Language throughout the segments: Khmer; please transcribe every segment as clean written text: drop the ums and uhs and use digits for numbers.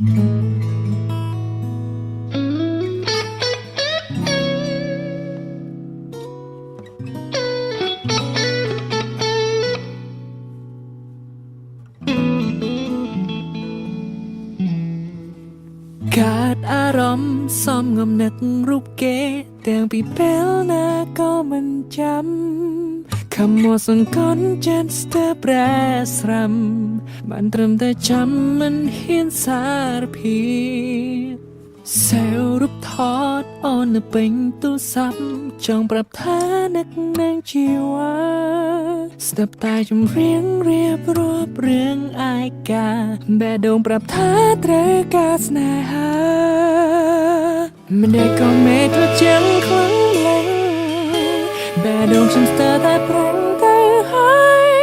ขาดอารมณ์ซ้อมงมนึกรูปเก๋แต่งปีเปลหน้าก็มันจำคำว่าสังก้อนเจนสเตอร์แปรสรัมมันตรมแต่จำมันเฮียนสารพีเซลรูปทอดอ่อนเป็นตู้ซ้ำจองปรับท่านักนั่งชีวาสตับตายจมเรียงเรียบรวบเรื่องอายกาแบดงปรับท่าเตรกาสนาหาไม่ได้ก็ไม่ตัวเจียงคลั่งแรงแบดงฉันสเตอร์แต่แปลงแต่หาย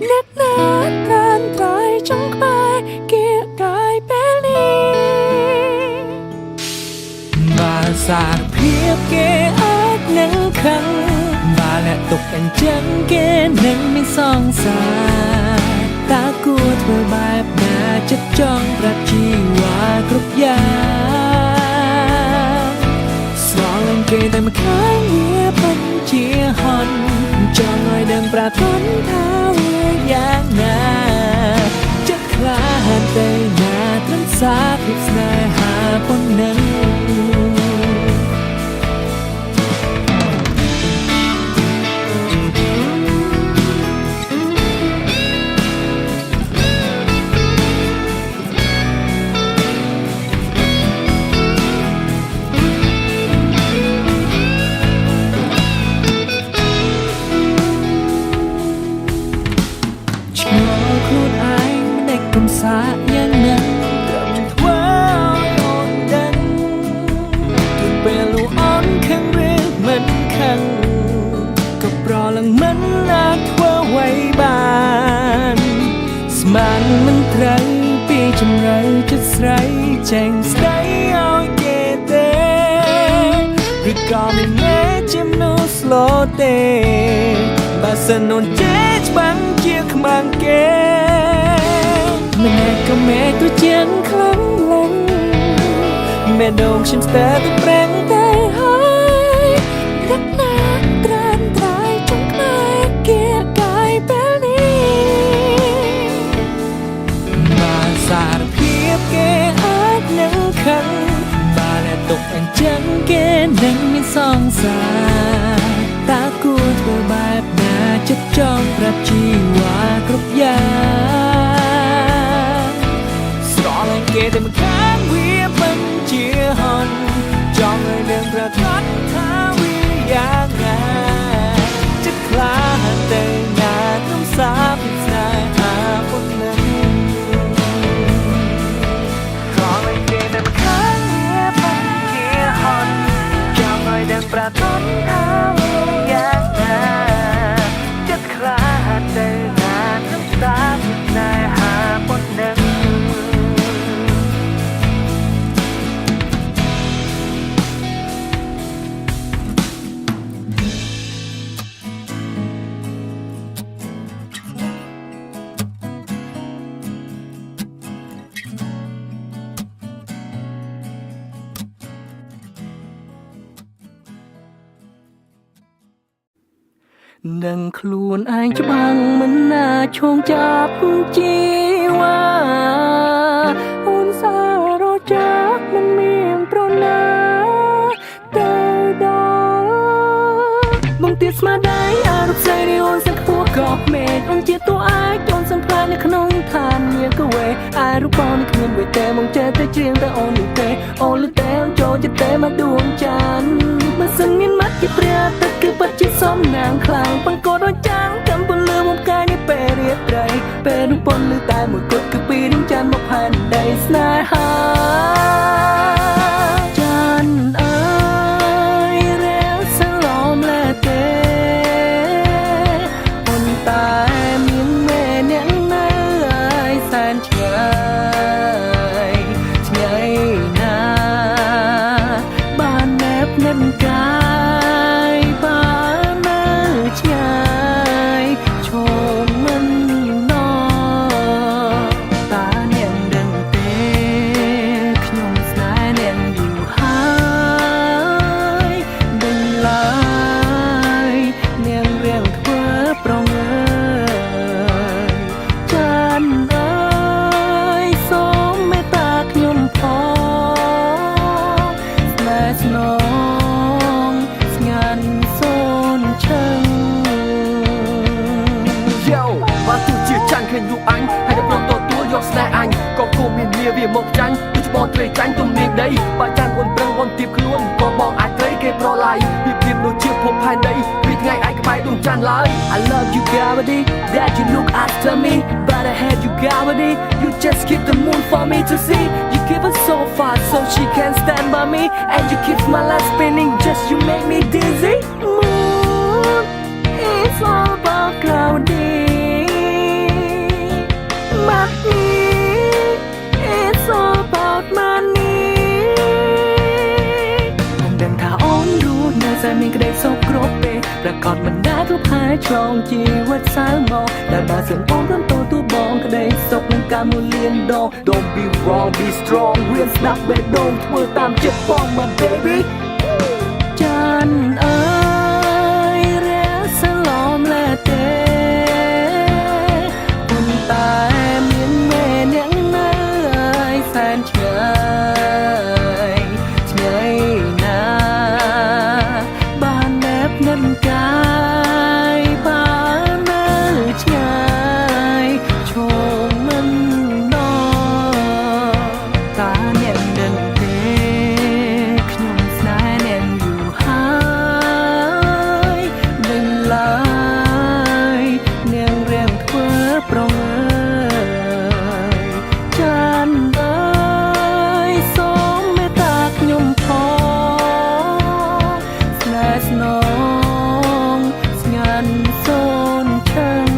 นักหนาการตรายจงไปเกียร์กายเปลีบาสาดเพียบเกอาดนังคังบาและตกเป็นจังเกนังไม่ส่องสาตากูเธอแบบน่าจะจ้องประจีวากรุบยาสองลังเกแต่มาค้างเงียบปันเจียหอนจองลอยดังปราทนเท้าเวียอย่างนาจะคลาดใจหน้าตรันสาพิษนายหาปนนั้นสาอย่างนั้นเริ่มทว่าอ่อนดันจนเป็นลูกอ่อนข้างเรื่องมันขังก็ปลอหลังมันอาจว่าไว้บานสมานมันไตรปีจำไรจะใส่แจงใส่เอาเกเตหรือก็ไม่แม้จะนูสโลเตบาสนนเจจบังเจียขมังเกแม่ก็แม่ตัวเจียงคลั่งแรงแม่โด่งฉันแต่ตัวแปลงแต่หายรักนาตรานตรายจงคลายเกียร์กายเปลีมาสาดเพียบเกอาดนังคังบาและตกอันจังเกนังไม่ส่องสาตากูเธอแบบน่าจะจ้องปรับจีวากรุบยาเกแต่มาค้างเวียบันเจียหอนจองเลยเดินประทัดท้าวิอย่างงาจะคลาแต่งานน้ำสาพิษนายหาคนนั้นขอเลยเกแต่มาค้างเวียบันเจียหอนจองเลยเดินประทัดท้าวิอย่างงาจะคลาแต่งานน้ำสาพิษนายหาคนนั้นดังคลูนอายจะบังมันน่าชงจับจีวาอุนสารจักมันเมียงโปรนาเตดอบงติดมาได้อารมณ์ใจในอุนสักหัวกอบเมฆอุนเจียตัวอายจนสัมพันธ์ในขนมทานเนียก็เวอายรูปปอนคืนไว้แต่มองเจแต่เจียงแต่โอนเตโอหรือแต่โจจะแต่มาดวงจันทร์มาสังเงินมัดที่เปรียบแต่คือปัจจิตซ้อมนางคลางปังโกรธจังกำบนเรือวงการนี่เปเรียบไรเปรุปนหรือตายหมดกดคือปีนึงจันมาพันได้สนายหาจันเอ้ยเร็วสลอมและเตคนตายมีแม่เนี่ยไม่แสนเฉยใหญ่นาบ้านแนบนั่นกายบ้านเมื่อชายชมมันนอตาเนี่ยดังเต វាមកចាញ់ដូចបងត្រីចាញ់ទំនាញដីបើចាញ់អូនប្រឹងអូនទៀបខ្លួនក៏បងអាចត្រីគេប្រឡាយពីភាពដូចជាភពផែនដីពីថ្ងៃឯងក្បែរដួងច័ន្ទឡើយ I love you gravity that you look after me but I had you gravity you just keep the moon for me to see you keep us so far so she can stand by me and you keep my life spinning just you make me dizzy moon it's all about gravity money it's all about money ผมเดินทางอ้อนรู้ในใจมีกระเด็นโซกรบเปประกอบมันได้ทุกหายตรองชีวิตสายมองแต่บาเสียงอ้อมเริ่มโตตัวบองกระเด็นศพในการมูเลียนดอง Don't be wrong be strong เรียนสนับเบดโดนมือตามเจ็บป้องมา baby จันเอ๋ยเรียสลอมและเตคนตายเหมือนแม่เนียงเนยแฟนเฉยเฉยนาบ้านแนบเงินกายบ้านเนยเฉยชมมันนอตาเนียงเดินเตขยมสายเนียงอยู่หายเดินลายเนียงเรียงเพื่อปรองจันเอ๋ยสมเมตตาขยมพอสแนสนองสงันโซนเชิง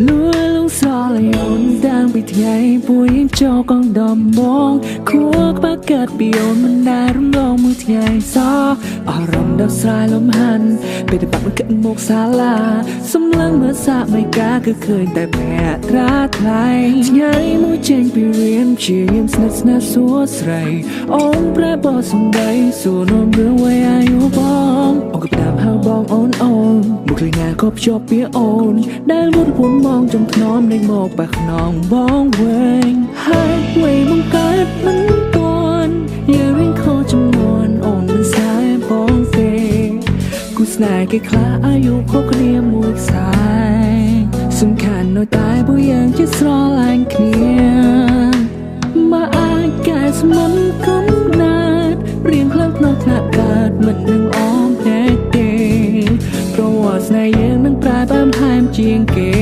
លួលងស្រលអូនដាងពីថ្ងៃពួយចោកងដំបងខួរក្បាក់កើតពីអូនមិនដែលរំលងមួយថ្ងៃសអារម្មណ៍ដល់ស្រ័យលំហាន់ពេលតែបាក់មិនគិតមកសាលាសំឡឹងមើលសាកមិនកាគឺឃើញតែភ័ក្រត្រាថ្លៃថ្ងៃមួយចេញពីរៀនជាយាមស្និទ្ធស្នាលសួរស្រីអូនប្រែបោះសំដីសួរនាំរឿងអ្វីអាយុបងអូនក៏តាមហៅបងអូនមកលេងងាក៏ភ្ជាប់ពីអូនដែលមុនពុនមองจงថ្នមនៃមកបាក់ខ្នងបងវិញហើយអ្វីមកកើតមិនទាន់យើងរៀងខុសចំនួនអូនមិនស្ដាយបងទេគូស្នេហ៍គេខ្លះអាយុខុសគ្នាមួយខ្សែសំខាន់នៅតែពួកយើងជាស្រឡាញ់គ្នាមកអាចកែស្មុនកំណាតរៀងខ្លាំងក្នុងថ្នាក់កើតមិននឹងអមតែទេប្រវត្តិស្នេហ៍យើងនឹងប្រែបែបថែមជាងគេ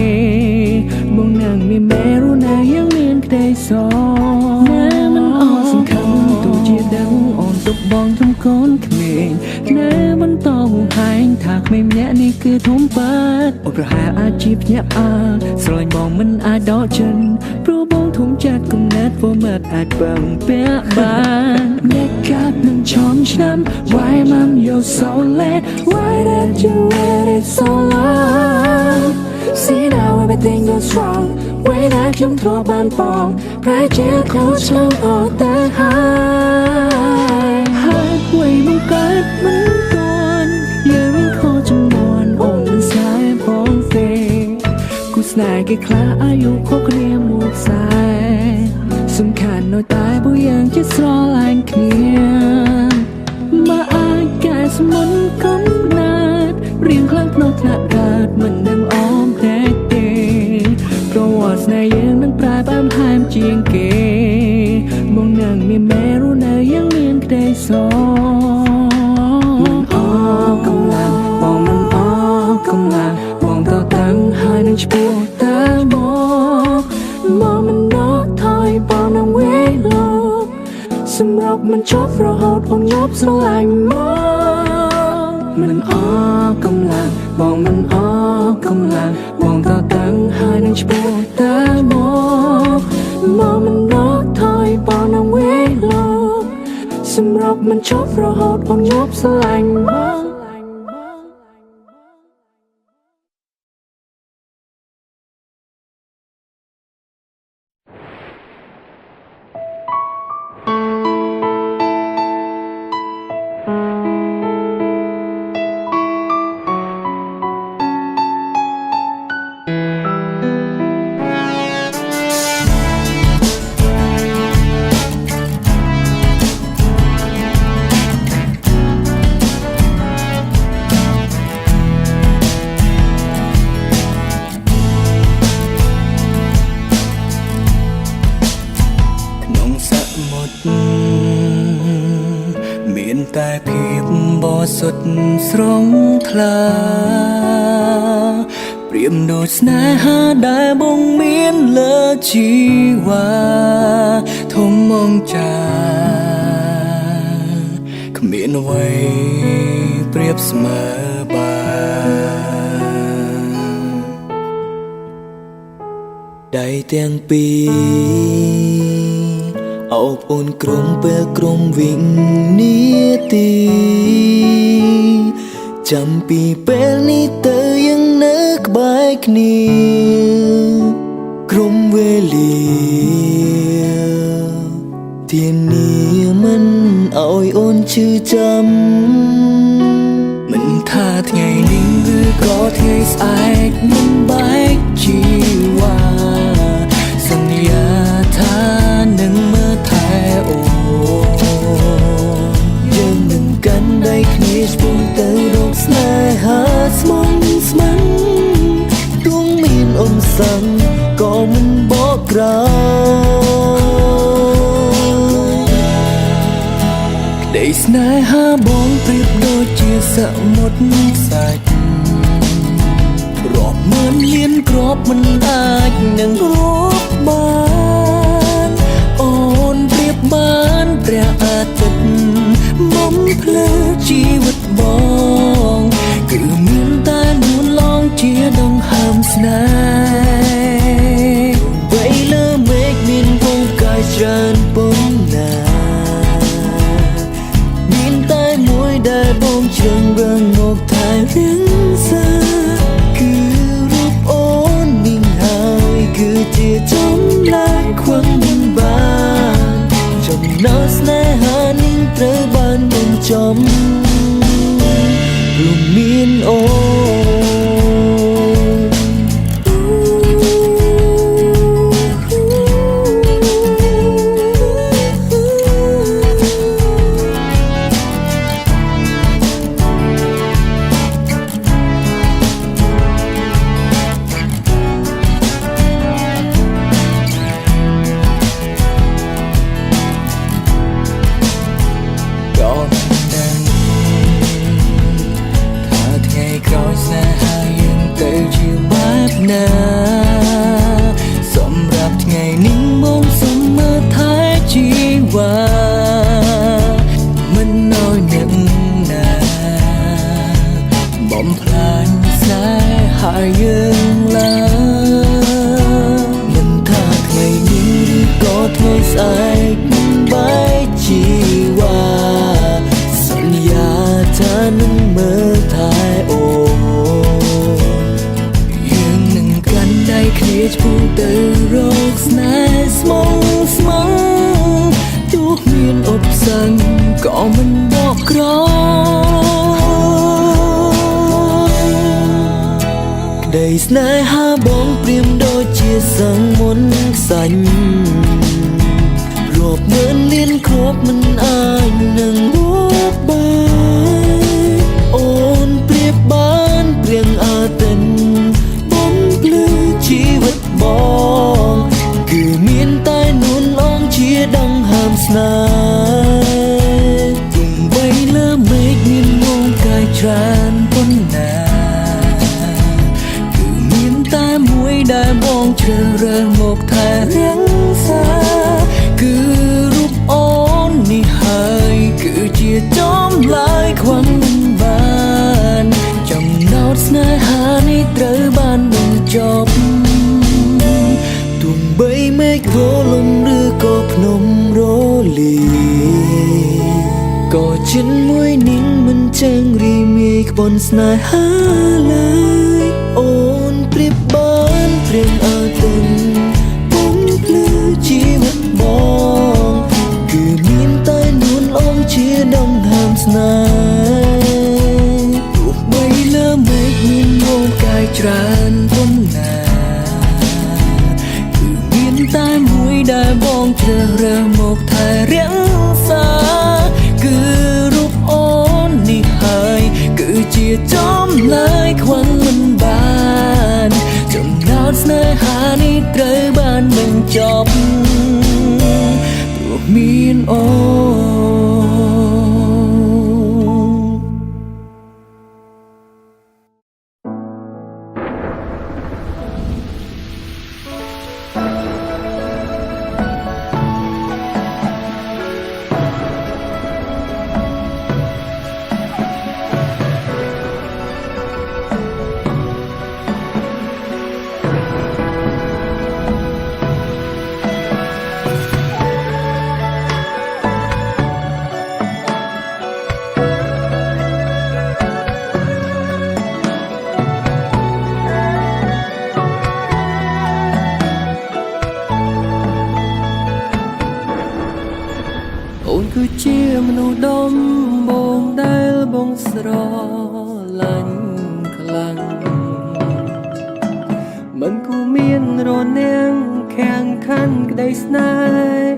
មកនឹងមានមេរុណាยังមានក្តីសណែមិនអស់សំខាន់ទោះជាដឹងអូនទុកបងចំកូនក្មេងណែមិនតហួងហែងថាក្មេងម្នាក់នេះគឺធំបាត់អូនប្រហែលអាចជាភ្ញាក់ស្រឡាញ់បងមិនអាចដកចិនព្រោះបងធំចាត់គំនិតព្រមអាចបឹងពាក់បានអ្នកកាត់នឹងឈំឆ្នាំ Why mom you're so late Why did you wait it so long See now everything goes wrong ไว้ได้ខ្ញុំធ្លាប់បានបងប្រែជាខុសឆ្លងអត់តែហើយអ្វីមកកើតមិនទាន់យើងមានខុសចំនួនអូនមិនស្ដាយបងទេគូស្នេហ៍គេខ្លះអាយុខុសគ្នាមួយខ្សែសំខាន់នៅតែពួកយើងជាស្រឡាញ់គ្នាមកអាចកែស្មុនកំណាតរៀងខ្លាំងក្នុងថ្នាក់កើតមិននឹងអមតែទេប្រវត្តិស្នេហ៍យើងនឹងប្រែបែបថែមជាងគេមកនឹងមានមេរុណាยังមានក្តីសមិនអស់កម្លាំងបងមិនអស់កម្លាំងបងតតាំងហើយនឹងឈ្មោះតែមកមិនដកថយបងនឹងវាលោកសម្រាប់មិនចប់រហូតបងញប់ស្រឡាញ់មកមិនអស់កម្លាំងបងមិនអស់កម្លាំងបងតតាំងហើយនឹងឈ្មោះតែមកមិនដកថយបងនឹងវាលោកសម្រាប់មិនចប់រហូតបងញប់ស្រឡាញ់មក តែភាពបរិសុទ្ធស្រងថ្លាប្រៀមដូចស្នេហាដែលបងមានលើជីវ៉ាធំមងចាគ្មានអ្វីប្រៀបស្មើបានដៃទាំងពីរអោបអូនក្រុមពេលក្រុមវិញនាទីចាំពីពេលនេះទៅยังនៅក្បែរគ្នាក្រុមវេលាធានាមិនឲ្យអូនឈឺចាំមិនថាថ្ងៃនេះឬក៏ថ្ងៃស្អែកមិនបែកជីវ៉ាសន្យាថានឹងមើលថែអូនយើងនឹងកាន់ដៃគ្នាឆ្ពោះទៅរកស្នេហាស្មងស្មាំទួងមានអង្សាំក៏មិនបកក្រោយក្តីស្នេហាបងប្រៀបដូចជាសមុទ្រសាច់រាប់ម៉ឺនលានគ្រាប់មិនអាចនឹងរាប់បានអូនប្រៀបបានព្រះអាទិត្យមុំភ្លឺជីវិតបងគឺមានតែនួនឡងជាដងហើមស្នេហ៍វ័យលើមេឃមានវងកាយច្រើនប៉ុណ្ណាមានតែមួយដែលបងជ្រើសរើសមកថែរៀងសាគឺរូបអូននេះហើយគឺជាចម្លើយខ្វឹងមិនបានចំណោស្នេហានេះត្រូវបានបញ្ចំរួមមានអូសម្រាប់ថ្ងៃនេះមកសុំមើលថែជីវ៉ាមិនឲ្យអ្នកណាបំផ្លាញស្នេហាយើងឡើយមិនថាថ្ងៃនេះឬក៏ថ្ងៃស្អែកមិនបែកជីវ៉ាសន្យាថានឹងមើលថែអូគ្នាឆ្ពោះទៅរកស្នេហ៍ស្មងស្មងទោះមានឧបសគ្គក៏មិនបកក្រោយក្តីស្នេហាបងប្រៀមដូចជាសង្មុនខ្សាញ់រាប់ម៉ឺនលានគ្រាប់មិនអាចនឹងរាប់បានអូនប្រៀបបានព្រៀងអាទិត្យជីវិតបងគឺមានតែនួនឡងជាដងហើមស្នេហ៍ទោះបីលើមេឃមានងងកាយច្រើនប៉ុណ្ណាគឺមានតែមួយដែលបងជ្រើសរើសមកថែរៀងសាគឺរូបអូននេះហើយគឺជាចម្លើយខ្វឹងមិនបានចំណោទស្នេហានេះត្រូវបានបញ្ចប់បីមេឃរលំឬក៏ភ្នំរលាក៏ជិនមួយនេះមិនចឹងរីមេឃបនស្នេហាឡើយអូនប្រៀបបានព្រៀងអាទិត្យបំភ្លឺជីវិតបងគឺមានតែនួនអងជាដងហើមស្នេហ៍ទោះបីលើមេឃមានងងកាយច្រើនប៉ុណ្ណាតែមួយដែលបងជ្រើសរើសមកថែរៀងសាគឺរូបអូននេះហើយគឺជាចម្លើយខ្វឹងមិនបានចំណោទស្នេហានេះត្រូវបានបញ្ចប់ព្រោះមានអូន ស្រឡាញ់ខ្លាំងមិនគូមានរនាំងខាងខាន់ក្តីស្នេហ៍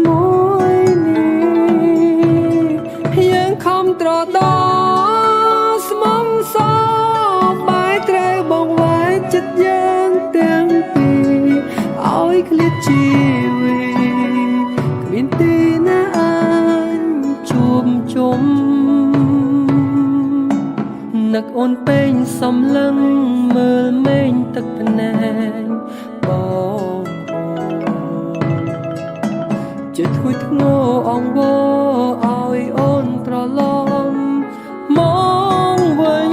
មួយនេះយើងខំត្រដោស្មងសបាយត្រូវបងវាយចិត្តយើងទាំងពីរឲ្យឃ្លាតជីវិតគ្មានទីណាអាចជួបជុំនឹកអូនពេញសំឡឹងមើលមេឃទឹកភ្នែកបងចិត្តធ្ងុយធ្ងរអង្វរឲ្យអូនត្រឡប់មកវិញ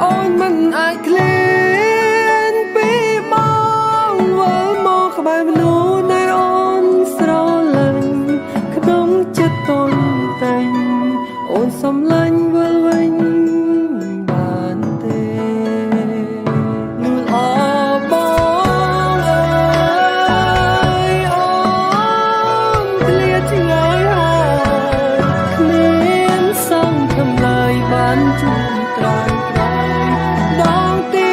អូនមិនអាចឃ្លានពីបងវិលមកក្បែរមនុស្សដែលអូនស្រឡាញ់ក្នុងចិត្តតូនតែងអូនសំឡាញ់វិលវិញបានទេនួនអបងអើយអូនឃ្លាតឆ្ងាយហើយគ្មានសង្ឃឹមឡើយបានជួបត្រង់ត្រង់ដងទី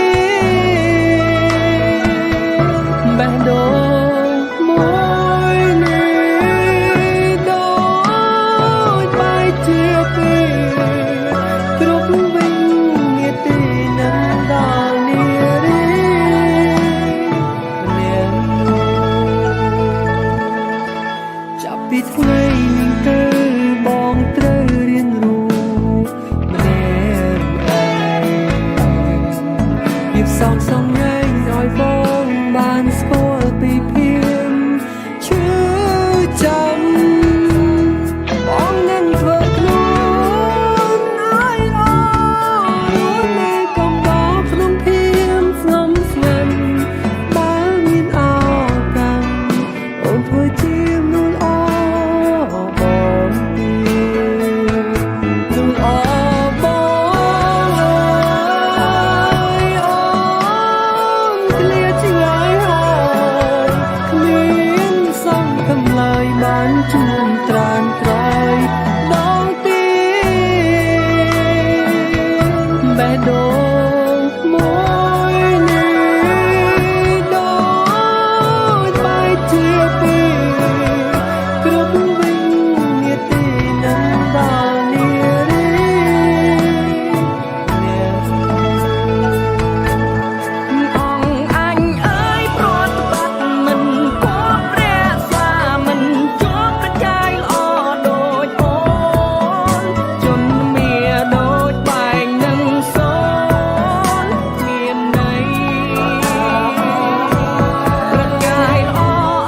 បេះដូងមួយនេះដូចបែកជាពីរគ្រប់វិញនាទីនឹងដល់នារីនាងចាប់ពីថ្ងៃនេះទៅបងត្រូវរៀនรู้ម្នាក់ឯងភាពសងសងឯងឲ្យបងបានស្គាល់ពីភាពឈឺចាំបងនឹងធ្វើខ្លួនឲ្យអរនៅកំដរក្នុងភាពស្ងំស្ងាត់បើមានឱកាសអូនធ្វើជាមនុស្សល្អបងទីមនុស្សល្អបងអើយអូនឃ្លាតឆ្ងាយហើយគ្មានសង្ឃឹមឡើយបានជួបត្រានត្រយដងទីបេះដូងមួយនេះដូចបែកជាពីរគ្រប់វិញនាទីនឹងដល់នារីនាងអង្គអញអើយប្រត់បាត់មិនគប់រក្សាមិនជាប់ប្រចាយល្អដូចអូនជន់មាដូចបែងនឹងសូនមានន័យប្រកាយល្អ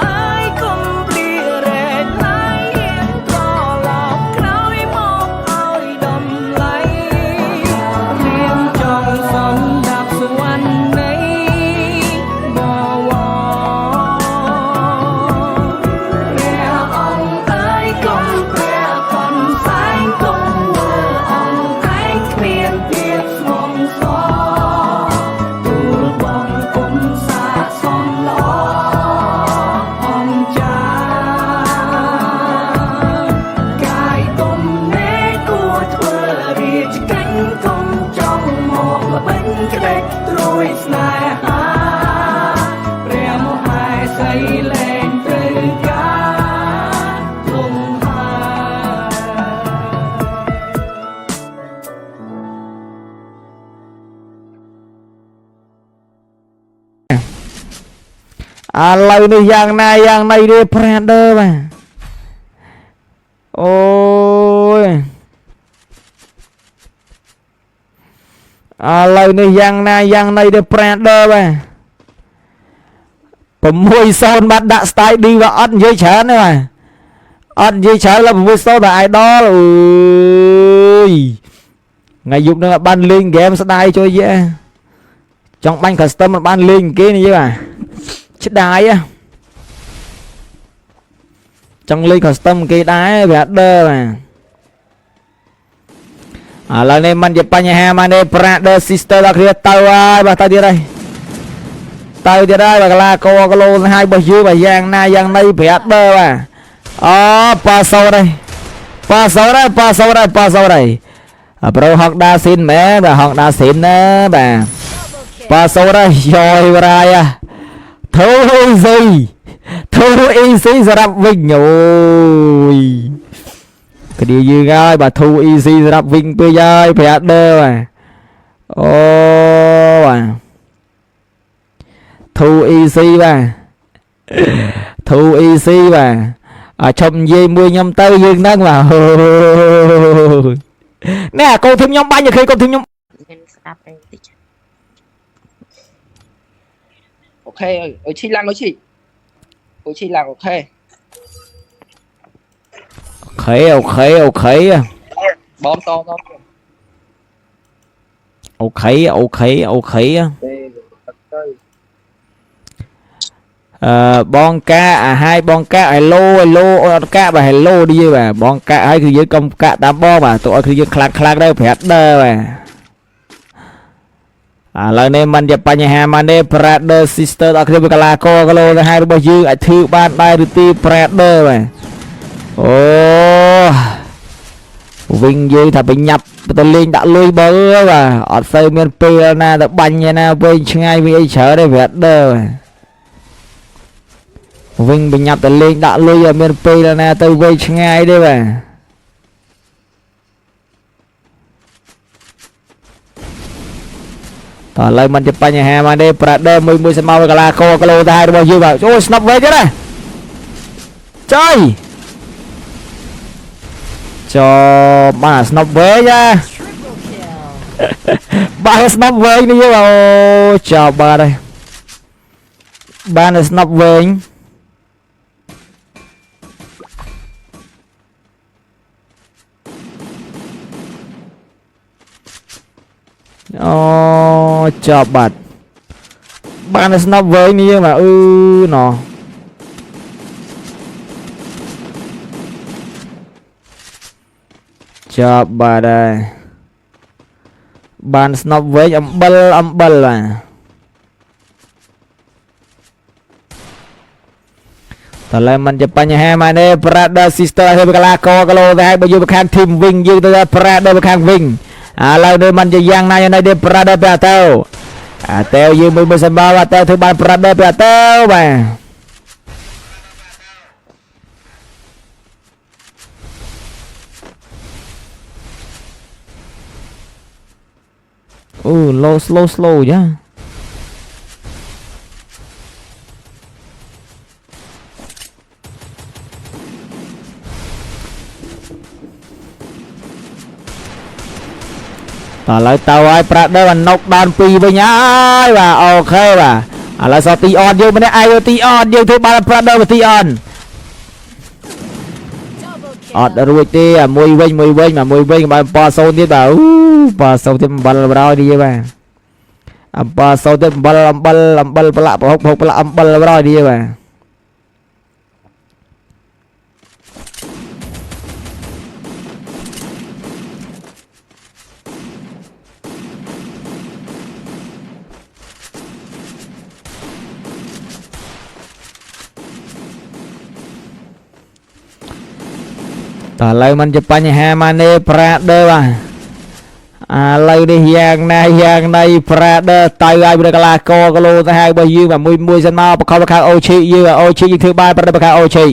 អើយកុំព្រារែកណាយហ៊ានត្រឡប់ក្រោយមកឲ្យតម្លៃរៀមចង់សំដាប់សវណ្ណនៃបវរព្រះអង្គអើយកុំព្រះកុំសែងកុំមើលអង្គឯងគ្មានភាពស្មងសទូលបងគុំសាសំល្អអង្គចាកាយគុំនេគួរធ្វើរាជកិច្ចគុំចង់មកល្បិញក្ដេចត្រួយស្នេហាព្រះមហាសីលែងត្រូវការទ្រង់ហើយឥឡូវនេះយ៉ាងណាយ៉ាងណីទេប្រាដឺបាទអូយឥឡូវនេះយ៉ាងណាយ៉ាងណីទេប្រាដឺបាទ6-0បាទដាក់ style D បាទអត់និយាយច្រើនទេបាទអត់និយាយច្រើនឡើយ6-0បាទ idol អើយថ្ងៃយប់នឹងបានលេងហ្គេមស្ដាយជួយយេចង់បាញ់ custom មិនបានលេងគេនេះបាទឆ្ដាយចង់លេង custom គេដែរប្រាដឺបាទឥឡូវនេះមិនជាបញ្ហាមកទេប្រាដឺ sister ដល់គ្នាទៅហើយបាទទៅទៀតហើយទៅទៀតហើយបាទកលាកោគីឡូហើយរបស់យូបាទយ៉ាងណាយ៉ាងណីប្រាដឺបាទអូប៉ាសូតហើយ ប៉ាសោដែរប៉ាសោដែរប៉ាសោដែរប្រូហកដាស៊ីនមែនបាទហកដាស៊ីនណាបាទប៉ាសោដែរយ៉យរាយធូអ៊ីស៊ីសម្រាប់វិញអូយគ្នាយើងហើយបាទធូអ៊ីស៊ីសម្រាប់វិញពេកហើយប្រយ័ត្នដើបាទអូបាទធូអ៊ីស៊ីបាទធូអ៊ីស៊ីបាទឈប់និយាយមួយខ្ញុំទៅយើងហ្នឹងបាទណែកូនធីមខ្ញុំបាញ់ឲ្យឃើញកូនធីមខ្ញុំមានស្ដាប់តែបន្តិចអូខេអុយឈីឡើងអុយឈីឡើងអូខេអូខេបងតអូខេបងកាអាហាយបងកាហេឡូអត់កាបាទហេឡូឌីបាទបងកាហើយគឺយើងកុំកាតាមបងបាទទោះឲ្យគឺយើងខ្លាំងដែរប្រាប់ដើបាទឥឡូវនេះมันជាបញ្ហាមកនេះ Brother Sister ដល់គ្នាវាកលាកគីឡូទៅហើយរបស់យើងអាចធ្វើបានដែរឬទី Brother បាទអូវិញយើងថាបញ្ញាប់ទៅលេងដាក់លុយបើបាទអត់សូវមានពេលណាទៅបាញ់ណាវិញឆ្ងាយវាអីច្រើនទេ Brother វិញបញ្ញាប់ទៅលេងដាក់លុយអត់មានពេលណាទៅវែងឆ្ងាយទេបាទតោះឥឡូវมันជាបញ្ហាមកទេ Brother មួយស្មៅកលាកគីឡូទៅហើយរបស់យើងបាទអូស្នប់វិញទេណាចុយបាទស្នប់វិញណាបាទស្នប់វិញនេះអូចោបាទហើយបានស្នប់វិញអូចប់បាត់បានស្នប់វិញនេះយើងបាទណោះចប់បាត់ហើយបានស្នប់វិញអំបិលបាទតើឡើយมันជាបញ្ហាមកនេះ Brother Sister ហើយកលាកគីឡូទៅហើយបើយើងទៅខាងធីមវិញយើងទៅ Brother ទៅខាងវិញឥឡូវនេះมันជាយ៉ាងណានេះ Brother ទៅអាតើយើងមួយសម្បល់តើធ្វើបាន Brother ទៅបាទអូ slow យ៉ាតើឡើយទៅហើយ Brother បានណុកដល់2វិញហើយបាទអូខេបាទឥឡូវសទីអនយើងម្នាក់ឯងទីអនយើងធ្វើបាន Brother ទីអនអត់រួចទេមួយវិញបានប៉សូនទៀតបាទអូប៉សូនទៀតអំបិលបរោយនេះបាទអំប៉សូនទៀតអំបិលប្រឡាក់ប្រហុកប្រឡាក់អំបិលបរោយនេះបាទតើឥឡូវมันជាបញ្ហាមកនេះ Brother បាទឥឡូវនេះយ៉ាងណា Brother ទៅឲ្យវាកលាកគីឡូទៅហើយរបស់យើងបាទមួយសិនមកបខំបខាអូឈីយើងយើងធ្វើបាន Brother បខាអូឈី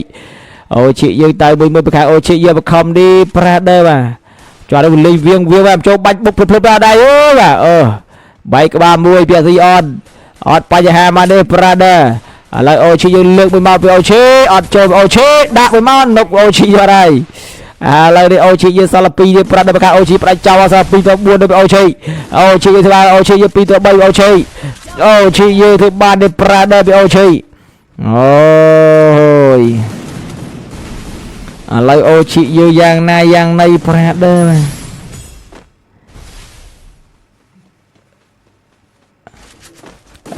យើងទៅមួយបខាអូឈីយើងបខំនេះ Brother បាទចូលទៅលេងវៀងបាទចូលបាច់បុកភ្លឹបដល់ដៃអូបាទបែកក្បាលមួយពីស៊ីអត់បញ្ហាមកនេះ Brother ឥឡូវអូឈីយើងលើកមួយមកពីអូឈីអត់ចូលអូឈីដាក់មួយមកនុកអូឈីយកហើយឥឡូវនេះអូឈីយើងសល់2ទៀត Brother បកាអូឈីផ្ដាច់ចោលសល់2ទៅ4ទៅអូឈីយើងធ្វើបានអូឈីយើង2ទៅ3អូឈីយើងធ្វើបាននេះ Brother ពីអូឈីអូយឥឡូវអូឈីយើងយ៉ាងណាយ៉ាងណី Brother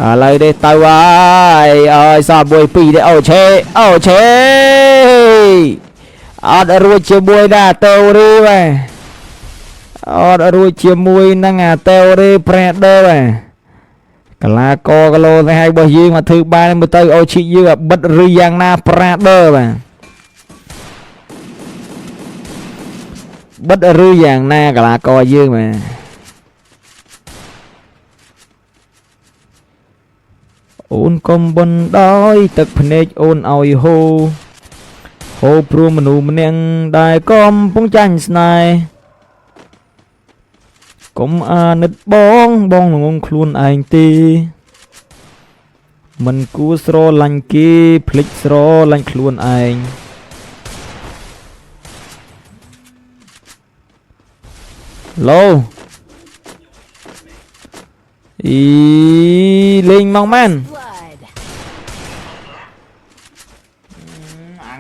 ឥឡូវនេះទៅហើយអើយសល់1 2ទេអូឈេអត់រួចជាមួយណាតេអូរីបាទអត់រួចជាមួយនឹងអាតេអូរី Brother បាទកលាកគីឡូទៅហើយរបស់យើងមកធ្វើបានមើលទៅអូឈីយើងបិទឬយ៉ាងណា Brother បាទ បិទឬយ៉ាងណាកលាករយើងមែនអូនកុំបនដោយទឹកភ្នែកអូនឲ្យហូព្រោះមនុស្សម្នាក់ដែលកំពុងចាញ់ស្នេហ៍កុំអាណិតបងងងខ្លួនឯងទេមិនគួរស្រឡាញ់គេភ្លេចស្រឡាញ់ខ្លួនឯងឡូលេងមកមែន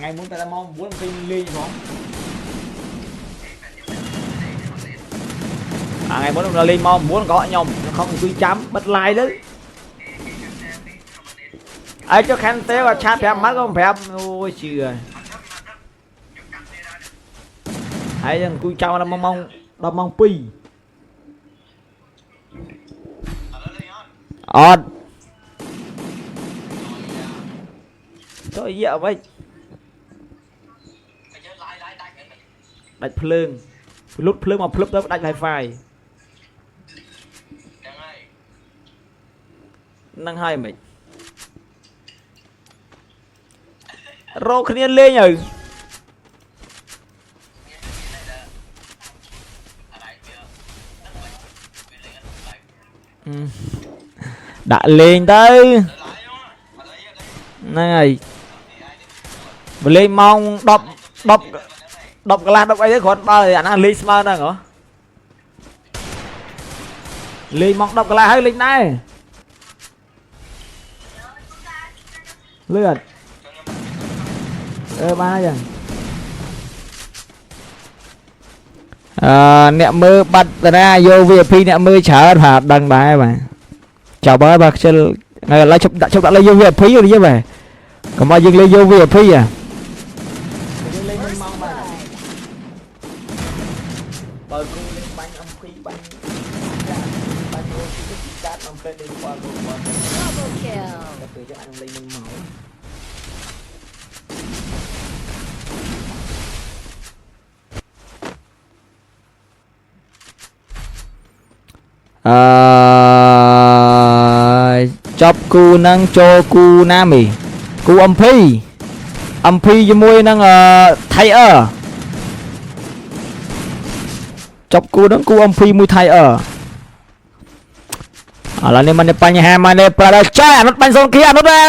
ngày muốn ta mong muốn phim ly không ngày muốn là lên mong muốn có nhom không cứ chấm bật like đấy ai cho khăn té và chat phép mắt không phép ôi chưa hãy rằng cứ chào là mong pi on thôi dạ vậy đặt phơi lúc phơi mà phơi đó đặt wifi năng hai mày rô khné lên rồi đã lên tới này lên mong đọc cái lan đọc ấy còn bao giờ anh lên smart nè hả lên mong đọc cái lan hay lên này lượt ba giờ nè mơ bắt ra vô VIP nè mơ chở hả đăng bài mà chào bác bác chơi ngày lại chụp đã lấy vô VIP rồi đi về còn bao giờ lấy vô VIP à bờ cung lên bánh âm khí bánh vô cái cát âm phê đi qua từ cho anh lên màu chọc cu năng cho cu nam mì cu âm phi cho môi năng thay chọc cu đấng cu âm phi mùi thay là nên mình bánh hà mà nên bà cha nó bánh xong kia nó ra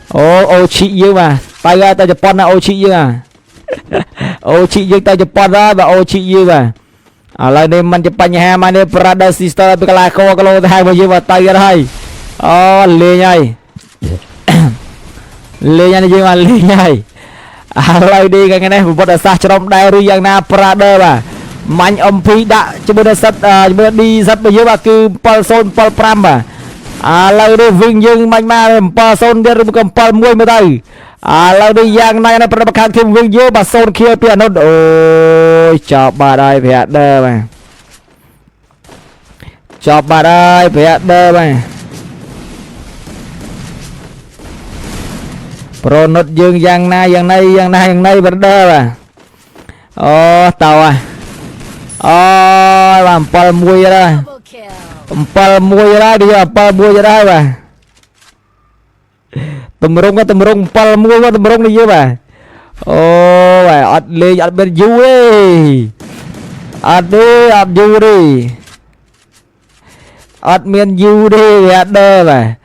ơi ô chị dương mà tay ra tay Japan là ô chị dương à ô chị dương tay Japan ra và ô chị dương à là nên mình bánh hà mà nên brother sister bị cái cô hai bao nhiêu vào tay ra đây lê nhai lê nhai dương mà lê nhai lại đi cái này một bữa xa trong đây rồi giang na brother mà mạnh âm phi đã cho bây giờ đi rất bây giờ bà cứ person pram mà lại đi vinh dương mạnh mà person đi rồi cầm pal muối mới đây lại đi giang này nó phải khang thêm vinh dương bà son kia piano ôi chọc bà đây vẽ đơ mà chọc bà đây vẽ đơ mà pro nốt dương giang này vẫn đơ mà tàu à làm pal muối ra đi pal muối ra mà tầm rung pal muối tầm rung đi chứ mà vậy ọt lên ọt bên du đi ọt du đi ọt miền du đi vậy đơ mà